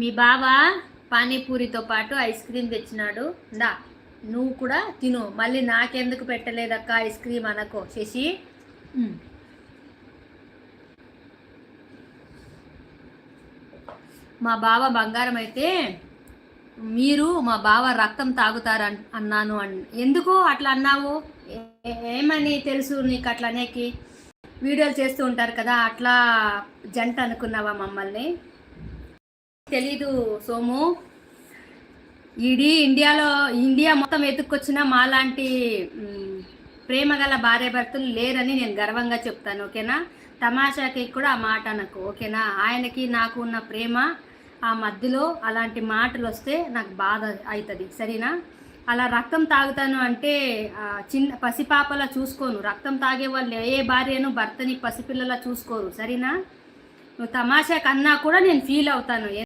మీ బావ పానీపూరితో పాటు ice cream తెచ్చినాడు. దా నువ్వు కూడా తిను. మళ్ళీ నాకెందుకు పెట్టలేదక్క ఐస్ క్రీమ్ అనకో శశి. మా బావ బంగారం అయితే మీరు మా బావ రక్తం తాగుతారు అన్నాను. ఎందుకు అట్లా అన్నావు? ఏమని తెలుసు నీకు? అట్లా అనేకి వీడియోలు చేస్తూ ఉంటారు కదా, అట్లా జంట అనుకున్నావా మమ్మల్ని? తెలీదు సోము. ఇండియా మొత్తం ఎత్తుక్కొచ్చిన మాలాంటి ప్రేమ గల భార్యాభర్తలు లేరని నేను గర్వంగా చెప్తాను. ఓకేనా? తమాషాకి కూడా ఆ మాట అనకు. ఓకేనా? ఆయనకి నాకు ఉన్న ప్రేమ, ఆ మధ్యలో అలాంటి మాటలు వస్తే నాకు బాధ అవుతుంది. సరేనా? అలా రక్తం తాగుతాను అంటే చిన్న పసిపాపలా చూసుకోను. రక్తం తాగే వాళ్ళు ఏ భార్యను భర్తని పసిపిల్లలా చూసుకోరు. సరేనా? నువ్వు తమాషా కన్నా కూడా నేను ఫీల్ అవుతాను.